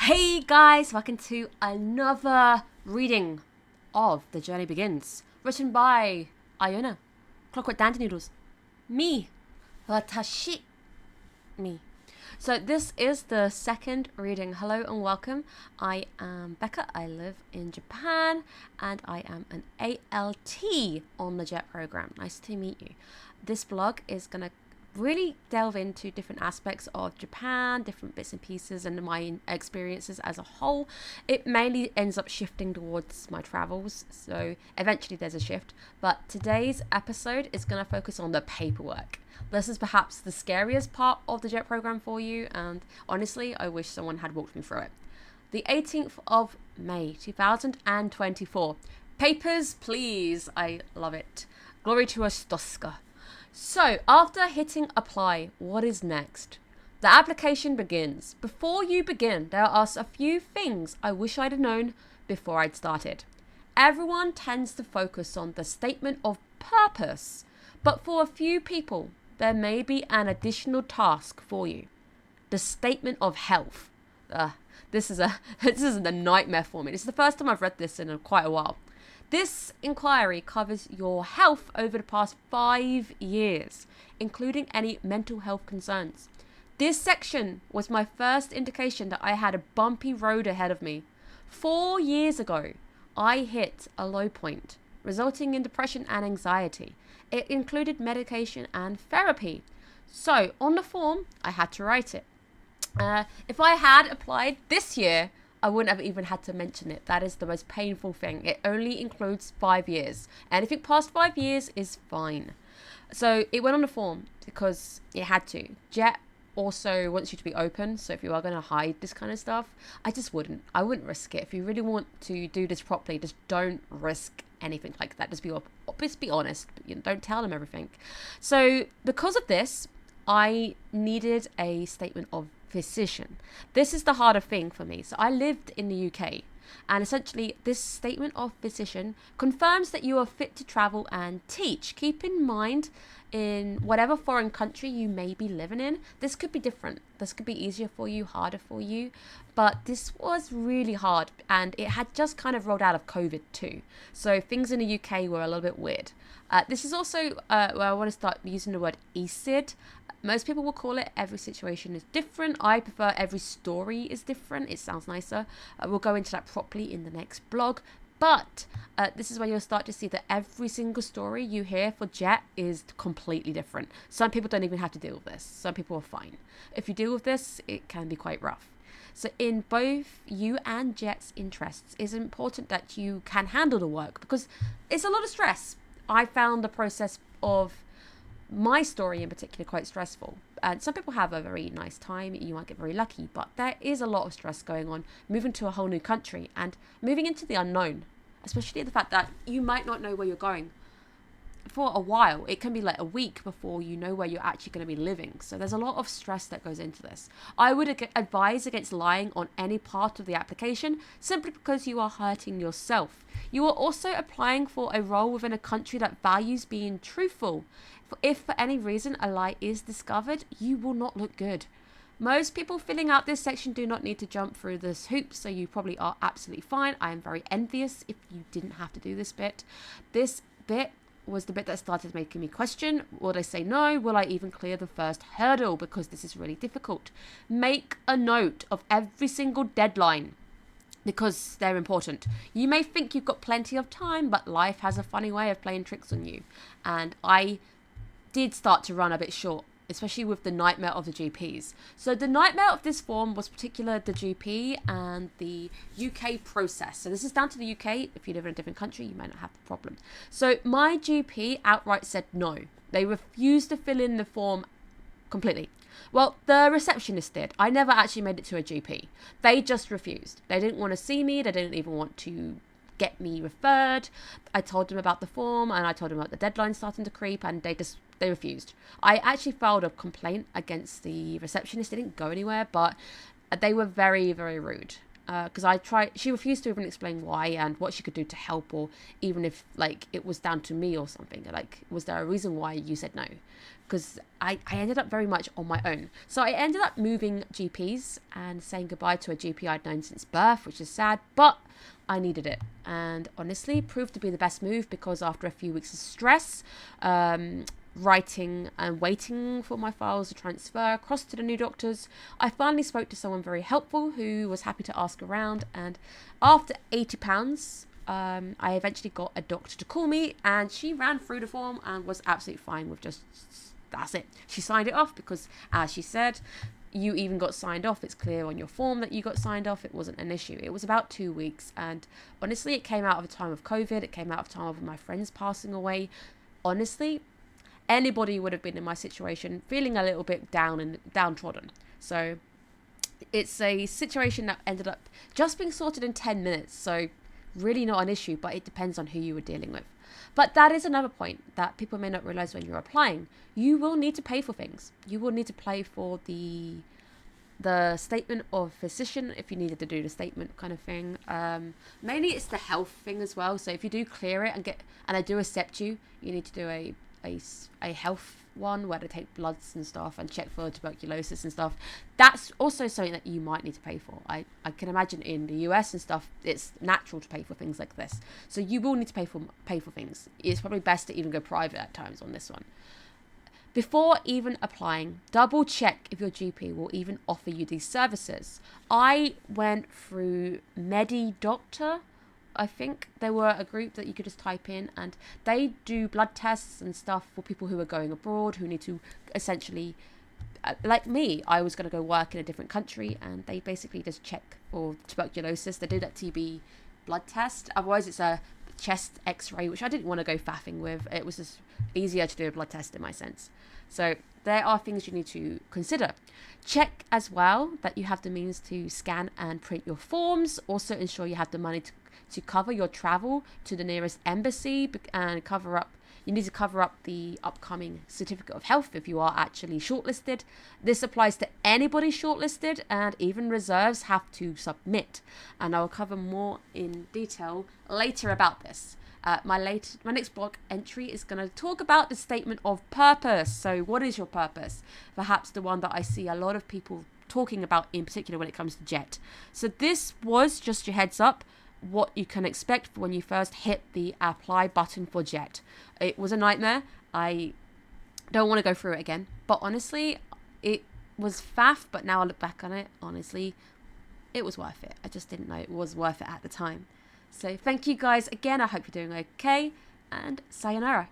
Hey guys, welcome to another reading of The Journey Begins, written by Iona, Clockwork Noodles, me, watashi, me. So this is the second reading. Hello and welcome. I am Becca. I live in Japan and I am an ALT on the JET program. Nice to meet you. This blog is going to really delve into different aspects of Japan, different bits and pieces, and my experiences as a whole. It mainly ends up shifting towards my travels, so eventually there's a shift. But today's episode is going to focus on the paperwork. This is perhaps the scariest part of the JET program for you, and honestly, I wish someone had walked me through it. The 18th of May, 2024. Papers, please. I love it. Glory to Ostoska. So, after hitting apply, what is next? The application begins. Before you begin, there are a few things I wish I'd have known before I'd started. Everyone tends to focus on the statement of purpose, but for a few people, there may be an additional task for you. The statement of health. This is a nightmare for me. This is the first time I've read this in quite a while. This inquiry covers your health over the past 5 years, including any mental health concerns. This section was my first indication that I had a bumpy road ahead of me. 4 years ago, I hit a low point, resulting in depression and anxiety. It included medication and therapy. So, on the form, I had to write it. If I had applied this year, I wouldn't have even had to mention it. That is the most painful thing. It only includes 5 years. Anything past 5 years is fine. So it went on the form because it had to. JET also wants you to be open. So if you are going to hide this kind of stuff, I wouldn't risk it. If you really want to do this properly, just don't risk anything like that. Just be honest. Don't tell them everything. So because of this, I needed a statement of physician. This is the harder thing for me. So I lived in the UK, and essentially this statement of physician confirms that you are fit to travel and teach. Keep in mind, in whatever foreign country you may be living in, this could be different. This could be easier for you, harder for you, but this was really hard, and it had just kind of rolled out of COVID too. So things in the UK were a little bit weird. This is also where I want to start using the word ESID. Most people will call it every situation is different. I prefer every story is different. It sounds nicer. We'll go into that properly in the next blog. But this is where you'll start to see that every single story you hear for JET is completely different. Some people don't even have to deal with this. Some people are fine. If you deal with this, it can be quite rough. So in both you and JET's interests, it's important that you can handle the work because it's a lot of stress. I found the process of my story in particular quite stressful, and some people have a very nice time. You might get very lucky, but there is a lot of stress going on moving to a whole new country and moving into the unknown, especially the fact that you might not know where you're going for a while. It can be like a week before you know where you're actually going to be living. So there's a lot of stress that goes into this. I would advise against lying on any part of the application simply because you are hurting yourself. You are also applying for a role within a country that values being truthful. If for any reason a lie is discovered, you will not look good. Most people filling out this section do not need to jump through this hoop, so you probably are absolutely fine. I am very envious if you didn't have to do this bit. This bit was the bit that started making me question, will I say no? Will I even clear the first hurdle? Because this is really difficult. Make a note of every single deadline because they're important. You may think you've got plenty of time, but life has a funny way of playing tricks on you. And I did start to run a bit short, especially with the nightmare of the GPs. So the nightmare of this form was particular the GP and the UK process. So this is down to the UK. If you live in a different country, you might not have the problem. So my GP outright said no. They refused to fill in the form completely. Well, the receptionist did. I never actually made it to a GP. They just refused. They didn't want to see me. They didn't even want to get me referred. I told them about the form and I told them about the deadline starting to creep, and they refused. I actually filed a complaint against the receptionist. It didn't go anywhere, but they were very, very rude. because she refused to even explain why and what she could do to help, or even if like it was down to me or something. Like, was there a reason why you said no? Because I ended up very much on my own. So I ended up moving GPs and saying goodbye to a GP I'd known since birth, which is sad, but I needed it. And honestly, proved to be the best move, because after a few weeks of stress, writing and waiting for my files to transfer across to the new doctors, I finally spoke to someone very helpful who was happy to ask around. And after £80, I eventually got a doctor to call me, and she ran through the form and was absolutely fine with just, that's it. She signed it off because, as she said, you even got signed off. It's clear on your form that you got signed off. It wasn't an issue. It was about 2 weeks. And honestly, it came out of a time of COVID. It came out of a time of my friends passing away. Honestly, anybody would have been in my situation feeling a little bit down and downtrodden. So it's a situation that ended up just being sorted in 10 minutes. So really not an issue, but it depends on who you were dealing with. But that is another point that people may not realize when you're applying. You will need to pay for things. You will need to pay for the statement of physician if you needed to do the statement kind of thing. Mainly it's the health thing as well. So if you do clear it and I do accept you, you need to do a health one where they take bloods and stuff and check for tuberculosis and stuff. That's also something that you might need to pay for. I can imagine in the US and stuff, it's natural to pay for things like this. So you will need to pay for things. It's probably best to even go private at times on this one. Before even applying, double check if your GP will even offer you these services. I went through MediDoctor. I think they were a group that you could just type in, and they do blood tests and stuff for people who are going abroad, who need to essentially, like me, I was going to go work in a different country, and they basically just check for tuberculosis. They do that TB blood test. Otherwise, it's a chest x-ray, which I didn't want to go faffing with. It was just easier to do a blood test in my sense. So there are things you need to consider. Check as well that you have the means to scan and print your forms. Also ensure you have the money to cover your travel to the nearest embassy, and you need to cover up the upcoming certificate of health if you are actually shortlisted. This applies to anybody shortlisted, and even reserves have to submit. And I'll cover more in detail later about this. My next blog entry is going to talk about the statement of purpose. So what is your purpose? Perhaps the one that I see a lot of people talking about, in particular when it comes to JET. So this was just your heads up what you can expect when you first hit the apply button for JET. It was a nightmare. I don't want to go through it again, but honestly, it was faff. But now I look back on it, honestly, it was worth it. I just didn't know it was worth it at the time. So thank you guys again. I hope you're doing okay, and sayonara.